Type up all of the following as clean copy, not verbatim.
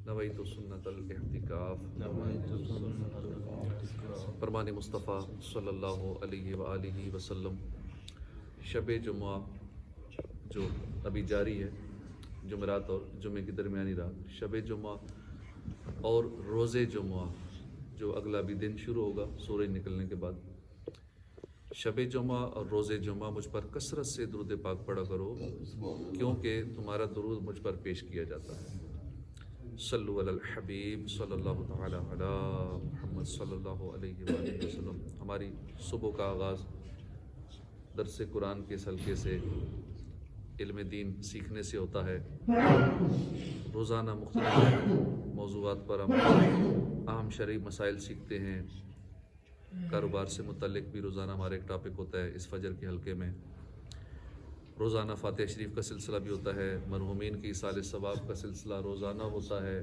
نویت سنت الاعتکاف فرمان مصطفیٰ صلی اللہ علیہ وآلہ وسلم شب جمعہ جو ابھی جاری ہے، جمعرات اور جمعے کی درمیانی رات، شب جمعہ اور روز جمعہ جو اگلا بھی دن شروع ہوگا سورج نکلنے کے بعد، شب جمعہ اور روز جمعہ مجھ پر کثرت سے درود پاک پڑھا کرو، کیونکہ تمہارا درود مجھ پر پیش کیا جاتا ہے۔ صلو علی الحبیب صلی اللہ تعالی علی محمد صلی اللہ علیہ وآلہ وسلم۔ ہماری صبح کا آغاز درس قرآن کے حلقے سے، علم دین سیکھنے سے ہوتا ہے۔ روزانہ مختلف موضوعات پر ہم اہم شرعی مسائل سیکھتے ہیں۔ کاروبار سے متعلق بھی روزانہ ہمارا ایک ٹاپک ہوتا ہے اس فجر کے حلقے میں۔ روزانہ فاتحہ شریف کا سلسلہ بھی ہوتا ہے، مرحومین کی ایصال ثواب کا سلسلہ روزانہ ہوتا ہے،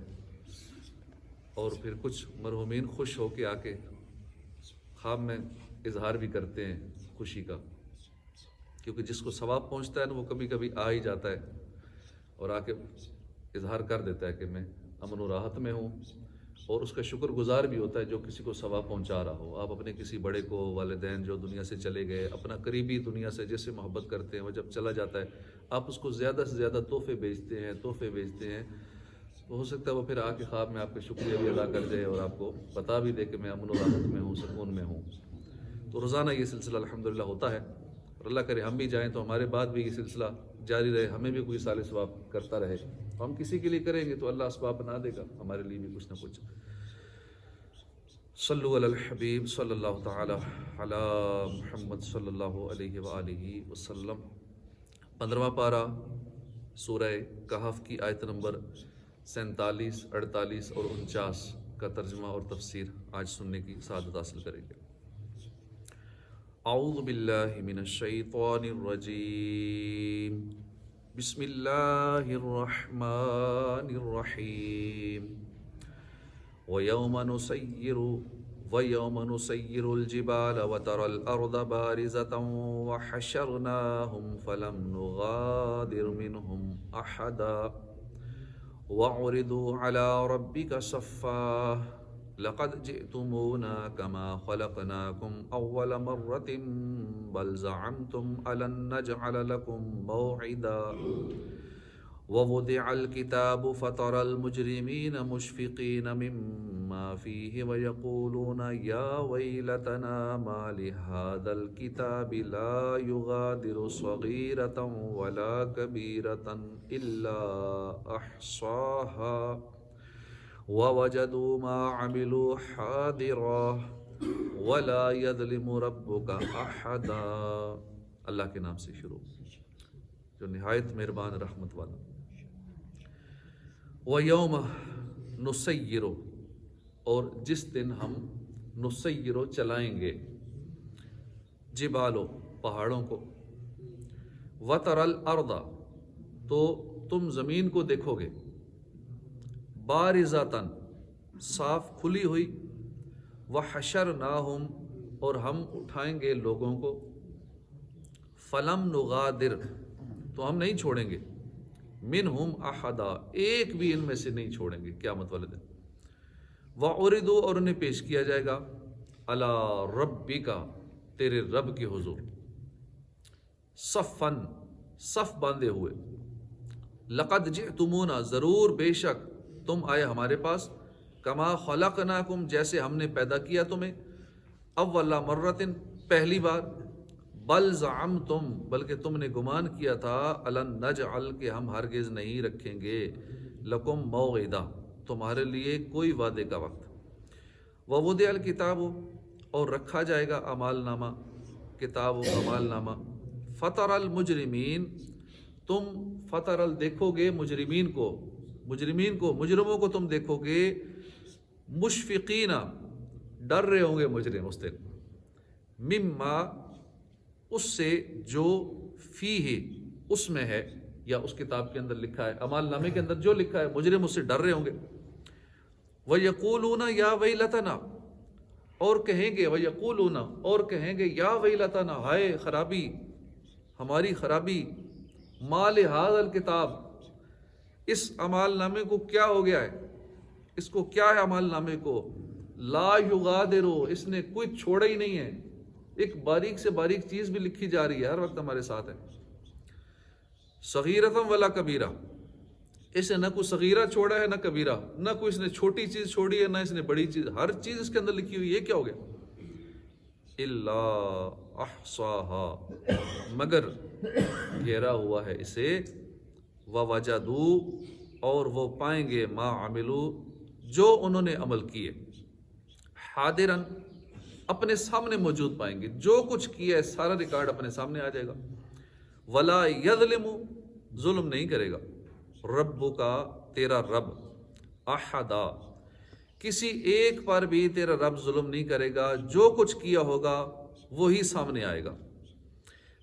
اور پھر کچھ مرحومین خوش ہو کے آ کے خواب میں اظہار بھی کرتے ہیں خوشی کا، کیونکہ جس کو ثواب پہنچتا ہے نا وہ کبھی کبھی آ ہی جاتا ہے اور آ کے اظہار کر دیتا ہے کہ میں امن و راحت میں ہوں، اور اس کا شکر گزار بھی ہوتا ہے جو کسی کو ثواب پہنچا رہا ہو۔ آپ اپنے کسی بڑے کو، والدین جو دنیا سے چلے گئے، اپنا قریبی دنیا سے جیسے محبت کرتے ہیں، وہ جب چلا جاتا ہے آپ اس کو زیادہ سے زیادہ تحفے بیچتے ہیں، تو ہو سکتا ہے وہ پھر آ کے خواب میں آپ کا شکریہ بھی ادا کر دے اور آپ کو بتا بھی دے کہ میں امن و راحت میں ہوں، سکون میں ہوں۔ تو روزانہ یہ سلسلہ الحمدللہ ہوتا ہے، اور اللہ کرے ہم بھی جائیں تو ہمارے بعد بھی یہ سلسلہ جاری رہے، ہمیں بھی کوئی سال ثواب کرتا رہے۔ ہم کسی کے لیے کریں گے تو اللہ اسباب بنا دے گا ہمارے لیے بھی کچھ نہ کچھ۔ صلو علی الحبیب صلی اللہ تعالی علی محمد صلی اللہ علیہ وآلہ وسلم۔ 15واں پارہ سورہ کہف کی آیت نمبر 47، 48 اور 49 کا ترجمہ اور تفسیر آج سننے کی سعادت حاصل کریں گے۔ اعوذ باللہ من الشیطان الرجیم، بسم اللہ الرحمن الرحیم۔ وَيَوْمَ نُسَيِّرُ الْجِبَالَ وَتَرَى الْأَرْضَ بَارِزَةً وَحَشَرْنَاهُمْ فَلَمْ نُغَادِرْ مِنْهُمْ أَحَدًا وَعُرِضُوا عَلَى رَبِّكَ صَفًّا لَقَدْ جِئْتُمُونَا كَمَا خَلَقْنَاكُمْ أَوَّلَ مَرَّةٍ بَلْ زَعَمْتُمْ أَلَن نَّجْعَلَ لَكُمْ مَوْعِدًا وَوُضِعَ الْكِتَابُ فَتَرَى الْمُجْرِمِينَ مُشْفِقِينَ مِمَّا فِيهِ وَيَقُولُونَ يَا وَيْلَتَنَا مَا لِهَذَا الْكِتَابِ لَا يُغَادِرُ صَغِيرَةً وَلَا كَبِيرَةً إِلَّا أَحْصَاهَا وَوَجَدُوا مَا عَمِلُوا حَاضِرًا وَلَا يَظْلِمُ رَبُّكَ أَحَدًا۔ اللہ کے نام سے شروع جو نہایت مہربان رحمت والا۔ وَيَوْمَ نُسَيِّرُ، اور جس دن ہم نسیرو چلائیں گے، جبالو پہاڑوں کو، وَتَرَى الْأَرْضَ تو تم زمین کو دیکھو گے، بارزاتن صاف کھلی ہوئی، وَحَشَرْنَاهُمْ اور ہم اٹھائیں گے لوگوں کو، فَلَمْ نُغَادِرْ تو ہم نہیں چھوڑیں گے، منہم احدا ایک بھی ان میں سے نہیں چھوڑیں گے قیامت والے دن۔ وعرضوا اور انہیں پیش کیا جائے گا، علی ربک تیرے رب کے حضور، صفاً صف باندھے ہوئے، لقد جئتمونا ضرور بے شک تم آئے ہمارے پاس، کما خلقناکم جیسے ہم نے پیدا کیا تمہیں، اول مرۃ پہلی بار، بل زعمتم بلکہ تم نے گمان کیا تھا، الن نجعل کہ ہم ہرگز نہیں رکھیں گے، لکم موعدا تمہارے لیے کوئی وعدے کا وقت۔ ووضع الکتاب اور رکھا جائے گا اعمال نامہ، کتاب و اعمال نامہ، فطر المجرمین تم فطر دیکھو گے مجرمین کو، مجرموں کو تم دیکھو گے، مشفقین ڈر رہے ہوں گے مجرم اس دن، مما اس سے جو فیہ اس میں ہے، یا اس کتاب کے اندر لکھا ہے، اعمال نامے کے اندر جو لکھا ہے، مجرم اس سے ڈر رہے ہوں گے۔ وَيَقُولُونَ يَا وَيْلَتَنَا اور کہیں گے، وَيَقُولُونَ اور کہیں گے، یا وَيْلَتَنَا ہائے خرابی، ہماری خرابی، مَا لِهَذَا الْكِتاب اس اعمال نامے کو کیا ہو گیا ہے، اس کو کیا ہے عمل نامے کو؟ لا یغادرو، اس نے کوئی چھوڑا ہی نہیں ہے، ایک باریک سے باریک چیز بھی لکھی جا رہی ہے، ہر وقت ہمارے ساتھ ہے۔ صغیرۃ ولا کبیرہ، اس نے نہ کوئی صغیرہ چھوڑا ہے نہ کبیرہ، نہ کوئی اس نے چھوٹی چیز چھوڑی ہے نہ اس نے بڑی چیز، ہر چیز اس کے اندر لکھی ہوئی ہے۔ یہ کیا ہو گیا؟ الا احصاها، مگر گھیرا ہوا ہے اسے، ووجدوا، اور وہ پائیں گے، ما عملوا، جو انہوں نے عمل کیے، حاضراً، اپنے سامنے موجود پائیں گے، جو کچھ کیا ہے سارا ریکارڈ اپنے سامنے آ جائے گا۔ ولا یظلم، ظلم نہیں کرے گا، ربک، تیرا رب، احدا، کسی ایک پر بھی تیرا رب ظلم نہیں کرے گا، جو کچھ کیا ہوگا وہی سامنے آئے گا۔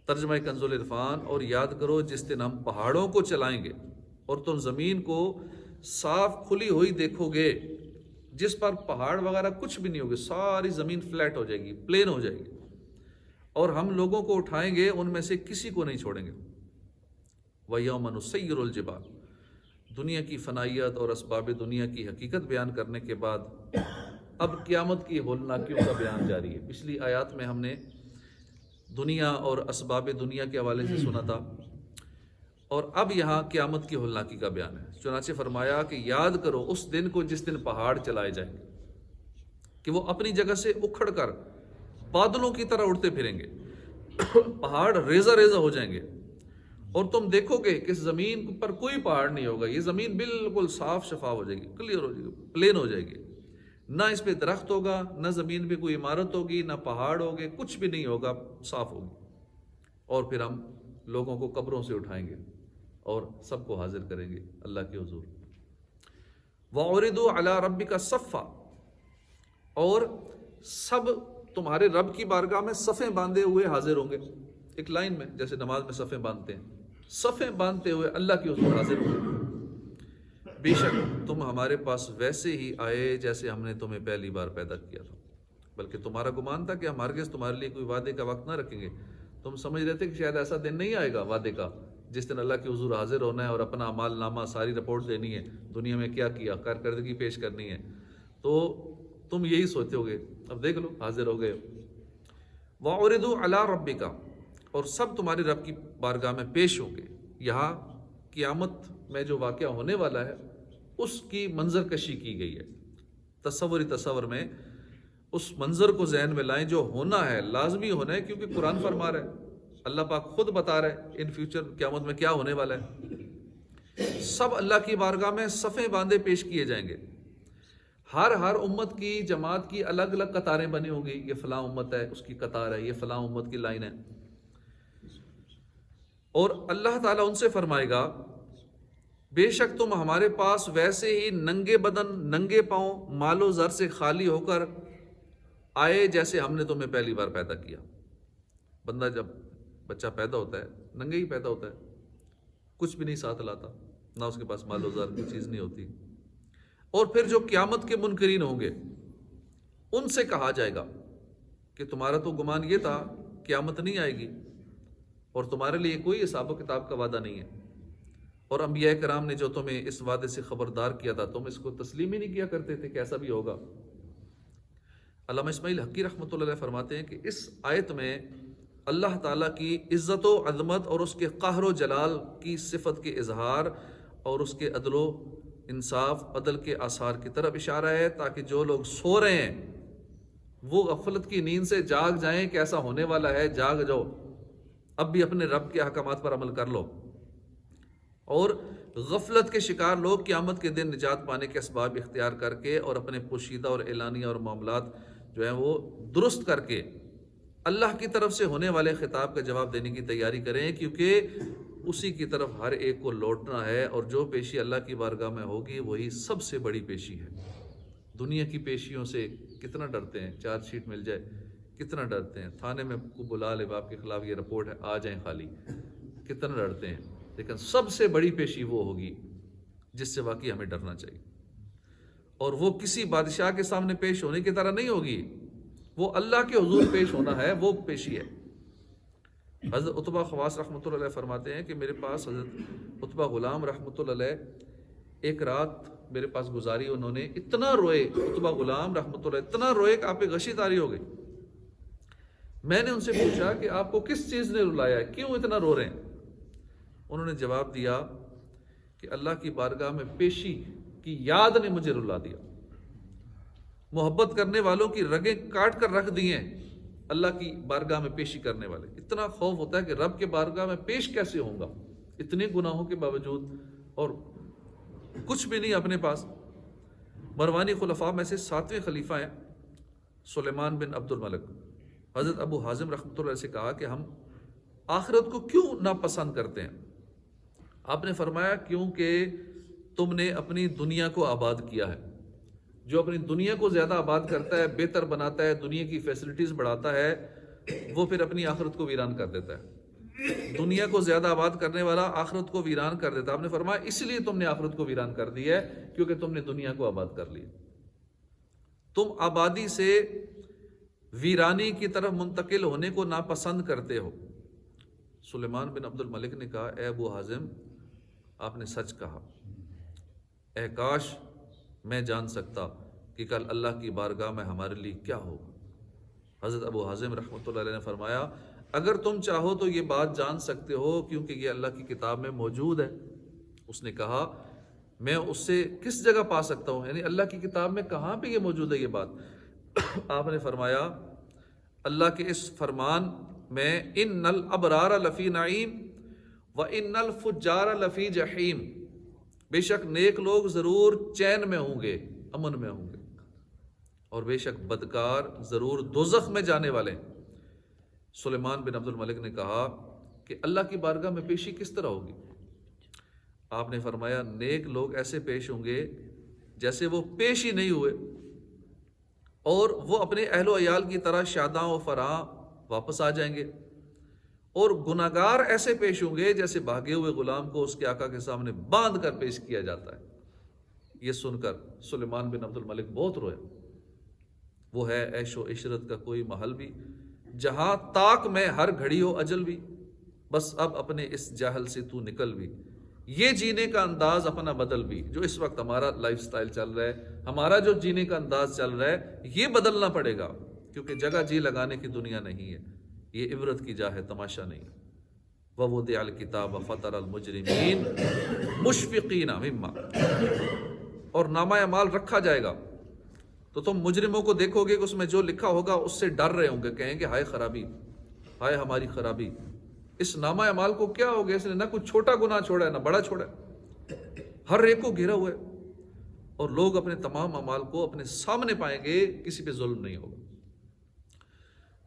ترجمہ کنز العرفان۔ اور یاد کرو جس دن ہم پہاڑوں کو چلائیں گے اور تم زمین کو صاف کھلی ہوئی دیکھو گے، جس پر پہاڑ وغیرہ کچھ بھی نہیں ہوگے، ساری زمین فلیٹ ہو جائے گی، پلین ہو جائے گی، اور ہم لوگوں کو اٹھائیں گے، ان میں سے کسی کو نہیں چھوڑیں گے۔ وَيَوْمَ نُسَيِّرُ الْجِبَالَ، دنیا کی فنائیت اور اسباب دنیا کی حقیقت بیان کرنے کے بعد اب قیامت کی ہولناکیوں کا بیان جاری ہے۔ پچھلی آیات میں ہم نے دنیا اور اسباب دنیا کے حوالے سے سنا تھا، اور اب یہاں قیامت کی ہولناکی کا بیان ہے۔ چنانچہ فرمایا کہ یاد کرو اس دن کو جس دن پہاڑ چلائے جائیں گے، کہ وہ اپنی جگہ سے اکھڑ کر بادلوں کی طرح اڑتے پھریں گے، پہاڑ ریزہ ریزہ ہو جائیں گے، اور تم دیکھو گے کہ اس زمین پر کوئی پہاڑ نہیں ہوگا، یہ زمین بالکل صاف شفاف ہو جائے گی، کلیئر ہو جائے گی، پلین ہو جائے گی، نہ اس پہ درخت ہوگا، نہ زمین پہ کوئی عمارت ہوگی، نہ پہاڑ ہوگے، کچھ بھی نہیں ہوگا، صاف ہوگی۔ اور پھر ہم لوگوں کو قبروں سے اٹھائیں گے اور سب کو حاضر کریں گے اللہ کے حضور۔ وَعُرِضُوا عَلَىٰ رَبِّكَ صَفًّا، اور سب تمہارے رب کی بارگاہ میں صفیں باندھے ہوئے حاضر ہوں گے، ایک لائن میں، جیسے نماز میں صفیں باندھتے ہیں، صفیں باندھتے ہوئے اللہ کے حضور حاضر ہوں گے۔ بے شک تم ہمارے پاس ویسے ہی آئے جیسے ہم نے تمہیں پہلی بار پیدا کیا تھا، بلکہ تمہارا گمان تھا کہ ہم ہرگز تمہارے لیے کوئی وعدے کا وقت نہ رکھیں گے، تم سمجھ رہے تھے کہ شاید ایسا دن نہیں آئے گا وعدے کا جس دن اللہ کے حضور حاضر ہونا ہے اور اپنا اعمال نامہ ساری رپورٹ دینی ہے، دنیا میں کیا کیا، کارکردگی پیش کرنی ہے، تو تم یہی سوچتے ہوگے، اب دیکھ لو حاضر ہو گئے۔ وَعُرِضُوا عَلَىٰ رَبِّكَ، اور سب تمہارے رب کی بارگاہ میں پیش ہوں گے۔ یہاں قیامت میں جو واقعہ ہونے والا ہے اس کی منظر کشی کی گئی ہے، تصور میں اس منظر کو ذہن میں لائیں، جو ہونا ہے، لازمی ہونا ہے، کیونکہ قرآن فرما رہا ہے، اللہ پاک خود بتا رہا ہے ان فیوچر قیامت میں کیا ہونے والا ہے۔ سب اللہ کی بارگاہ میں صفیں باندھے پیش کیے جائیں گے، ہر امت کی جماعت کی الگ الگ قطاریں بنی ہوں گی، یہ فلاں امت ہے اس کی قطار ہے، یہ فلاں امت کی لائن ہے، اور اللہ تعالیٰ ان سے فرمائے گا بے شک تم ہمارے پاس ویسے ہی ننگے بدن، ننگے پاؤں، مال و زر سے خالی ہو کر آئے جیسے ہم نے تمہیں پہلی بار پیدا کیا۔ بندہ جب بچہ پیدا ہوتا ہے ننگے ہی پیدا ہوتا ہے، کچھ بھی نہیں ساتھ لاتا، نہ اس کے پاس مال و زر کی چیز نہیں ہوتی۔ اور پھر جو قیامت کے منکرین ہوں گے ان سے کہا جائے گا کہ تمہارا تو گمان یہ تھا قیامت نہیں آئے گی اور تمہارے لیے کوئی حساب و کتاب کا وعدہ نہیں ہے، اور انبیاء کرام نے جو تمہیں اس وعدے سے خبردار کیا تھا تم اس کو تسلیم ہی نہیں کیا کرتے تھے کہ ایسا بھی ہوگا۔ علامہ اسماعیل حقی رحمۃ اللہ علیہ فرماتے ہیں کہ اس آیت میں اللہ تعالیٰ کی عزت و عظمت اور اس کے قہر و جلال کی صفت کے اظہار اور اس کے عدل و انصاف، عدل کے آثار کی طرف اشارہ ہے، تاکہ جو لوگ سو رہے ہیں وہ غفلت کی نیند سے جاگ جائیں کہ ایسا ہونے والا ہے، جاگ جاؤ، اب بھی اپنے رب کے احکامات پر عمل کر لو۔ اور غفلت کے شکار لوگ قیامت کے دن نجات پانے کے اسباب اختیار کر کے اور اپنے پوشیدہ اور اعلانیہ اور معاملات جو ہیں وہ درست کر کے اللہ کی طرف سے ہونے والے خطاب کا جواب دینے کی تیاری کریں، کیونکہ اسی کی طرف ہر ایک کو لوٹنا ہے، اور جو پیشی اللہ کی بارگاہ میں ہوگی وہی سب سے بڑی پیشی ہے۔ دنیا کی پیشیوں سے کتنا ڈرتے ہیں، چارج شیٹ مل جائے کتنا ڈرتے ہیں، تھانے میں کو بلا لے باپ کے خلاف یہ رپورٹ ہے آ جائیں خالی، کتنا ڈرتے ہیں، لیکن سب سے بڑی پیشی وہ ہوگی جس سے واقعی ہمیں ڈرنا چاہیے، اور وہ کسی بادشاہ کے سامنے پیش ہونے کی طرح نہیں ہوگی، وہ اللہ کے حضور پیش ہونا ہے، وہ پیشی ہے۔ حضرت عتبہ خواص رحمۃ اللہ علیہ فرماتے ہیں کہ میرے پاس حضرت عتبہ غلام رحمۃ اللہ علیہ ایک رات میرے پاس گزاری انہوں نے، اتنا روئے عتبہ غلام رحمۃ اللہ، اتنا روئے کہ آپ پہ غشی طاری ہو گئی۔ میں نے ان سے پوچھا کہ آپ کو کس چیز نے رلایا ہے، کیوں اتنا رو رہے ہیں؟ انہوں نے جواب دیا کہ اللہ کی بارگاہ میں پیشی کی یاد نے مجھے رلا دیا، محبت کرنے والوں کی رگیں کاٹ کر رکھ دی ہیں اللہ کی بارگاہ میں پیشی کرنے والے۔ اتنا خوف ہوتا ہے کہ رب کے بارگاہ میں پیش کیسے ہوں گا اتنے گناہوں کے باوجود، اور کچھ بھی نہیں اپنے پاس۔ مروانی خلفاء میں سے 7ویں خلیفہ ہیں سلیمان بن عبد الملک۔ حضرت ابو حازم رحمۃ اللہ سے کہا کہ ہم آخرت کو کیوں ناپسند کرتے ہیں؟ آپ نے فرمایا کیونکہ تم نے اپنی دنیا کو آباد کیا ہے۔ جو اپنی دنیا کو زیادہ آباد کرتا ہے، بہتر بناتا ہے، دنیا کی فیسلٹیز بڑھاتا ہے، وہ پھر اپنی آخرت کو ویران کر دیتا ہے۔ دنیا کو زیادہ آباد کرنے والا آخرت کو ویران کر دیتا ہے۔ آپ نے فرمایا اس لیے تم نے آخرت کو ویران کر دی ہے کیونکہ تم نے دنیا کو آباد کر لی۔ تم آبادی سے ویرانی کی طرف منتقل ہونے کو ناپسند کرتے ہو۔ سلیمان بن عبد الملک نے کہا اے ابو حازم، آپ نے سچ کہا، اے کاش میں جان سکتا کہ کل اللہ کی بارگاہ میں ہمارے لیے کیا ہوگا۔ حضرت ابو حازم رحمۃ اللہ علیہ نے فرمایا اگر تم چاہو تو یہ بات جان سکتے ہو کیونکہ یہ اللہ کی کتاب میں موجود ہے۔ اس نے کہا میں اس سے کس جگہ پا سکتا ہوں، یعنی اللہ کی کتاب میں کہاں پہ یہ موجود ہے یہ بات؟ آپ نے فرمایا اللہ کے اس فرمان میں ان الابرار لفی نعیم و ان الفجار لفی جحیم، بے شک نیک لوگ ضرور چین میں ہوں گے، امن میں ہوں گے، اور بے شک بدکار ضرور دوزخ میں جانے والے ہیں۔ سلیمان بن عبد الملک نے کہا کہ اللہ کی بارگاہ میں پیشی کس طرح ہوگی؟ آپ نے فرمایا نیک لوگ ایسے پیش ہوں گے جیسے وہ پیش ہی نہیں ہوئے، اور وہ اپنے اہل و عیال کی طرح شاداں و فراں واپس آ جائیں گے، اور گناہگار ایسے پیش ہوں گے جیسے بھاگے ہوئے غلام کو اس کے آقا کے سامنے باندھ کر پیش کیا جاتا ہے۔ یہ سن کر سلیمان بن عبد الملک بہت روئے۔ وہ ہے عیش و عشرت کا کوئی محل بھی، جہاں طاق میں ہر گھڑی ہو اجل بھی، بس اب اپنے اس جاہل سے تو نکل بھی، یہ جینے کا انداز اپنا بدل بھی۔ جو اس وقت ہمارا لائف سٹائل چل رہا ہے، ہمارا جو جینے کا انداز چل رہا ہے، یہ بدلنا پڑے گا، کیونکہ جگہ جی لگانے کی دنیا نہیں ہے، یہ عبرت کی جا ہے، تماشا نہیں۔ وَوُضِعَ الْكِتَابَ فَتَرَى الْمُجْرِمِينَ مُشْفِقِينَ مِمَّا، اور نامہ اعمال رکھا جائے گا تو تم مجرموں کو دیکھو گے کہ اس میں جو لکھا ہوگا اس سے ڈر رہے ہوں گے، کہیں گے ہائے خرابی، ہائے ہماری خرابی، اس نامہ اعمال کو کیا ہو گیا، اس نے نہ کوئی چھوٹا گناہ چھوڑا ہے نہ بڑا چھوڑا ہے، ہر ایک کو گھیرا ہوا ہے، اور لوگ اپنے تمام اعمال کو اپنے سامنے پائیں گے، کسی پہ ظلم نہیں ہوگا۔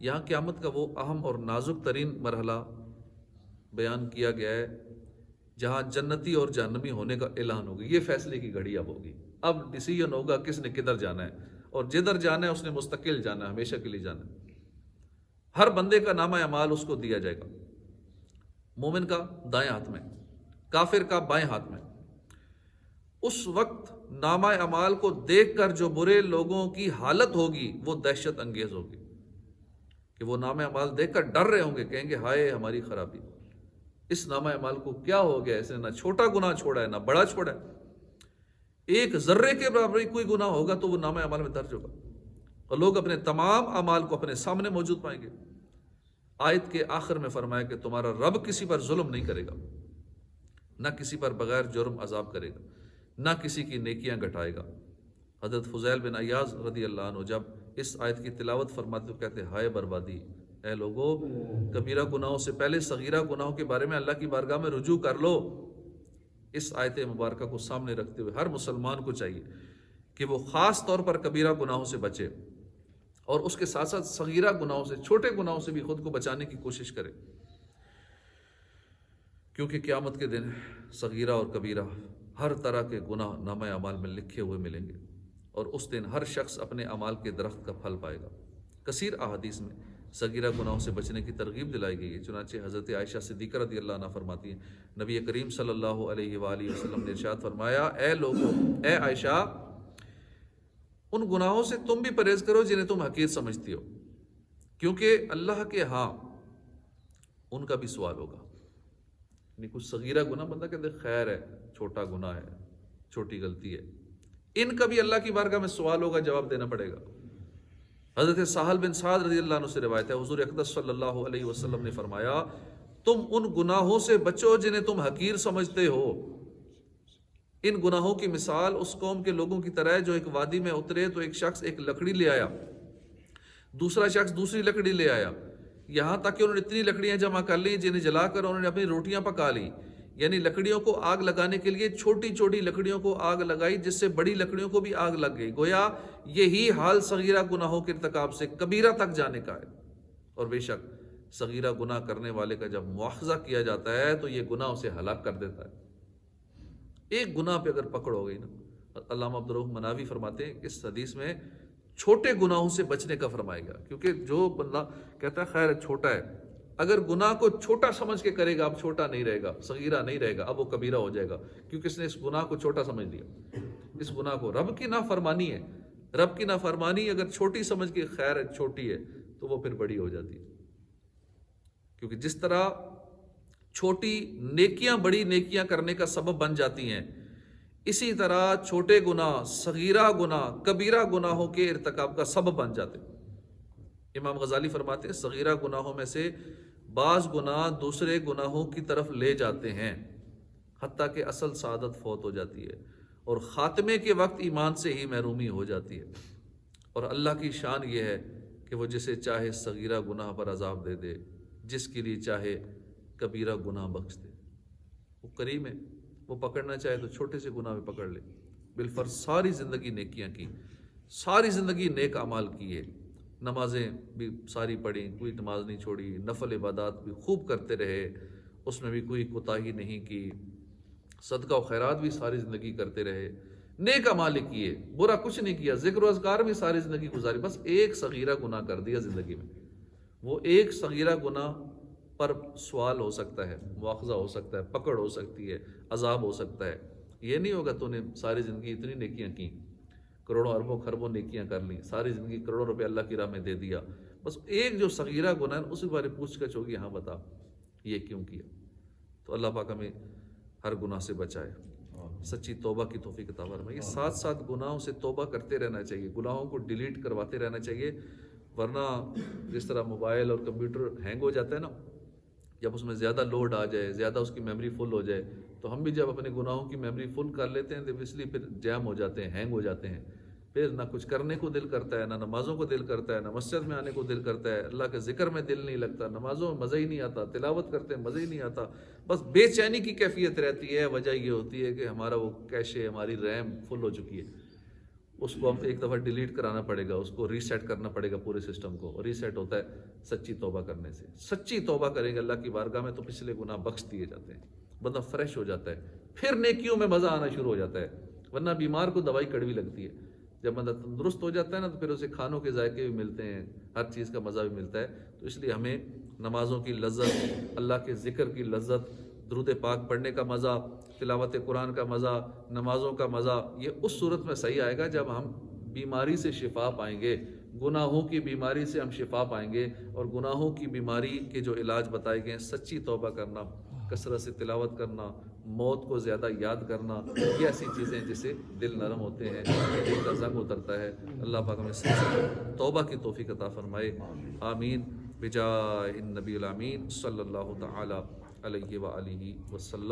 یہاں قیامت کا وہ اہم اور نازک ترین مرحلہ بیان کیا گیا ہے جہاں جنتی اور جہنمی ہونے کا اعلان ہوگا۔ یہ فیصلے کی گھڑی اب ہوگی، اب ڈیسیژن ہوگا کس نے کدھر جانا ہے، اور جدھر جانا ہے اس نے مستقل جانا ہے، ہمیشہ کے لیے جانا ہے۔ ہر بندے کا نامہ اعمال اس کو دیا جائے گا، مومن کا دائیں ہاتھ میں، کافر کا بائیں ہاتھ میں۔ اس وقت نامہ اعمال کو دیکھ کر جو برے لوگوں کی حالت ہوگی وہ دہشت انگیز ہوگی، کہ وہ نامہ اعمال دیکھ کر ڈر رہے ہوں گے، کہیں گے ہائے ہماری خرابی، اس نامہ اعمال کو کیا ہو گیا، اس نے نہ چھوٹا گناہ چھوڑا ہے نہ بڑا چھوڑا ہے، ایک ذرے کے برابر کوئی گناہ ہوگا تو وہ نامہ اعمال میں درج ہوگا، اور لوگ اپنے تمام اعمال کو اپنے سامنے موجود پائیں گے۔ آیت کے آخر میں فرمایا کہ تمہارا رب کسی پر ظلم نہیں کرے گا، نہ کسی پر بغیر جرم عذاب کرے گا، نہ کسی کی نیکیاں گھٹائے گا۔ حضرت فضیل بن عیاض رضی اللہ عنہ جب اس آیت کی تلاوت فرماتے تو کہتے ہائے بربادی، اے لوگو کبیرہ گناہوں سے پہلے صغیرہ گناہوں کے بارے میں اللہ کی بارگاہ میں رجوع کر لو۔ اس آیت مبارکہ کو سامنے رکھتے ہوئے ہر مسلمان کو چاہیے کہ وہ خاص طور پر کبیرہ گناہوں سے بچے، اور اس کے ساتھ ساتھ صغیرہ گناہوں سے، چھوٹے گناہوں سے بھی خود کو بچانے کی کوشش کرے، کیونکہ قیامت کے دن صغیرہ اور کبیرہ ہر طرح کے گناہ نامہ اعمال میں لکھے ہوئے ملیں گے، اور اس دن ہر شخص اپنے اعمال کے درخت کا پھل پائے گا۔ کثیر احادیث میں صغیرہ گناہوں سے بچنے کی ترغیب دلائی گئی ہے، چنانچہ حضرت عائشہ صدیقہ رضی اللہ عنہ فرماتی ہیں نبی کریم صلی اللہ علیہ وآلہ وسلم نے ارشاد فرمایا اے لوگو، اے عائشہ، ان گناہوں سے تم بھی پرہیز کرو جنہیں تم حقیر سمجھتی ہو، کیونکہ اللہ کے ہاں ان کا بھی سوال ہوگا۔ یعنی کچھ صغیرہ گناہ بندہ کہتے خیر ہے، چھوٹا گناہ ہے، چھوٹی غلطی ہے، ان کا بھی اللہ کی بارگاہ میں سوال ہوگا، جواب دینا پڑے گا۔ حضرت سہل بن سعد رضی اللہ عنہ سے روایت ہے، حضور اقدس صلی اللہ علیہ وسلم نے فرمایا، تم ان گناہوں سے بچو جنہیں تم حقیر سمجھتے ہو۔ ان گناہوں کی مثال اس قوم کے لوگوں کی طرح ہے جو ایک وادی میں اترے تو ایک شخص ایک لکڑی لے آیا، دوسرا شخص دوسری لکڑی لے آیا، یہاں تک کہ انہوں نے اتنی لکڑیاں جمع کر لی جنہیں جلا کر انہوں نے اپنی روٹیاں پکا لی۔ یعنی لکڑیوں کو آگ لگانے کے لیے چھوٹی چھوٹی لکڑیوں کو آگ لگائی، جس سے بڑی لکڑیوں کو بھی آگ لگ گئی۔ گویا یہی حال صغیرہ گناہوں کے ارتکاب سے کبیرہ تک جانے کا ہے۔ اور بے شک صغیرہ گناہ کرنے والے کا جب مواخذہ کیا جاتا ہے تو یہ گناہ اسے ہلاک کر دیتا ہے۔ ایک گناہ پہ اگر پکڑ ہو گئی نا، علامہ عبدالرؤف مناوی فرماتے ہیں کہ اس حدیث میں چھوٹے گناہوں سے بچنے کا فرمائے گا، کیونکہ جو بندہ کہتا ہے خیر چھوٹا ہے، اگر گناہ کو چھوٹا سمجھ کے کرے گا اب چھوٹا نہیں رہے گا، صغیرہ نہیں رہے گا، اب وہ کبیرہ ہو جائے گا، کیونکہ اس نے اس گناہ کو چھوٹا سمجھ لیا۔ اس گناہ کو رب کی نافرمانی ہے، رب کی نافرمانی اگر چھوٹی سمجھ کے خیر چھوٹی ہے تو وہ پھر بڑی ہو جاتی ہے۔ کیونکہ جس طرح چھوٹی نیکیاں بڑی نیکیاں کرنے کا سبب بن جاتی ہیں، اسی طرح چھوٹے گناہ، صغیرہ گناہ، کبیرہ گناہوں کے ارتکاب کا سبب بن جاتے ہیں۔ امام غزالی فرماتے ہیں صغیرہ گناہوں میں سے بعض گناہ دوسرے گناہوں کی طرف لے جاتے ہیں، حتیٰ کہ اصل سعادت فوت ہو جاتی ہے اور خاتمے کے وقت ایمان سے ہی محرومی ہو جاتی ہے۔ اور اللہ کی شان یہ ہے کہ وہ جسے چاہے صغیرہ گناہ پر عذاب دے دے، جس کے لیے چاہے کبیرہ گناہ بخش دے۔ وہ کریم ہے، وہ پکڑنا چاہے تو چھوٹے سے گناہ میں پکڑ لے۔ بالفرض ساری زندگی نیکیاں کی، ساری زندگی نیک اعمال کیے، نمازیں بھی ساری پڑھیں، کوئی نماز نہیں چھوڑی، نفل عبادات بھی خوب کرتے رہے، اس میں بھی کوئی کوتاہی نہیں کی، صدقہ و خیرات بھی ساری زندگی کرتے رہے، نیک اعمال کیے، برا کچھ نہیں کیا، ذکر و اذکار بھی ساری زندگی گزاری، بس ایک صغیرہ گناہ کر دیا زندگی میں۔ وہ ایک صغیرہ گناہ پر سوال ہو سکتا ہے، مواخذہ ہو سکتا ہے، پکڑ ہو سکتی ہے، عذاب ہو سکتا ہے۔ یہ نہیں ہوگا تو نے ساری زندگی اتنی نیکیاں کی، کروڑوں اربوں خربوں نیکیاں کر لیں، ساری زندگی کروڑوں روپے اللہ کی راہ میں دے دیا، بس ایک جو صغیرہ گناہ ہے اسی بارے پوچھ گچھ ہوگی، ہاں بتا یہ کیوں کیا۔ تو اللہ پاک ہمیں ہر گناہ سے بچائے، سچی توبہ کی توفیق عطا فرمائے۔ یہ ساتھ ساتھ گناہوں سے توبہ کرتے رہنا چاہیے، گناہوں کو ڈیلیٹ کرواتے رہنا چاہیے، ورنہ جس طرح موبائل اور کمپیوٹر ہینگ ہو جاتا ہے نا، جب اس میں زیادہ لوڈ آ جائے، زیادہ اس کی میموری فل ہو جائے، تو ہم بھی جب اپنے گناہوں کی میموری فل کر لیتے ہیں تو اس لیے پھر جیم ہو جاتے ہیں، ہینگ ہو جاتے ہیں، پھر نہ کچھ کرنے کو دل کرتا ہے، نہ نمازوں کو دل کرتا ہے، نہ مسجد میں آنے کو دل کرتا ہے، اللہ کے ذکر میں دل نہیں لگتا، نمازوں میں مزہ ہی نہیں آتا، تلاوت کرتے ہیں مزہ ہی نہیں آتا، بس بے چینی کی کیفیت رہتی ہے۔ وجہ یہ ہوتی ہے کہ ہمارا وہ کیشے، ہماری ریم فل ہو چکی ہے، اس کو ہم ایک دفعہ ڈیلیٹ کرانا پڑے گا، اس کو ریسیٹ کرنا پڑے گا پورے سسٹم کو، اور ریسیٹ ہوتا ہے سچی توبہ کرنے سے۔ سچی توبہ کریں گے اللہ کی بارگاہ میں تو پچھلے گناہ بخش دیے جاتے ہیں، بندہ فریش ہو جاتا ہے، پھر نیکیوں میں مزہ آنا شروع ہو جاتا ہے۔ ورنہ بیمار کو دوائی کڑوی لگتی ہے، جب بندہ تندرست ہو جاتا ہے نا تو پھر اسے کھانوں کے ذائقے بھی ملتے ہیں، ہر چیز کا مزہ بھی ملتا ہے۔ تو اس لیے ہمیں نمازوں کی لذت، اللہ کے ذکر کی لذت، درود پاک پڑھنے کا مزہ، تلاوت قرآن کا مزہ، نمازوں کا مزہ، یہ اس صورت میں صحیح آئے گا جب ہم بیماری سے شفا پائیں گے، گناہوں کی بیماری سے ہم شفا پائیں گے۔ اور گناہوں کی بیماری کے جو علاج بتائے گئے ہیں، سچی توبہ کرنا، کثرت سے تلاوت کرنا، موت کو زیادہ یاد کرنا، یہ ایسی چیزیں جس سے دل نرم ہوتے ہیں، دل کا زنگ اترتا ہے۔ اللہ پاک ہمیں سچی توبہ کی توفیق عطا فرمائے، آمین بجاہ النبی الامین صلی اللہ تعالی علیہ وآلہ وسلم۔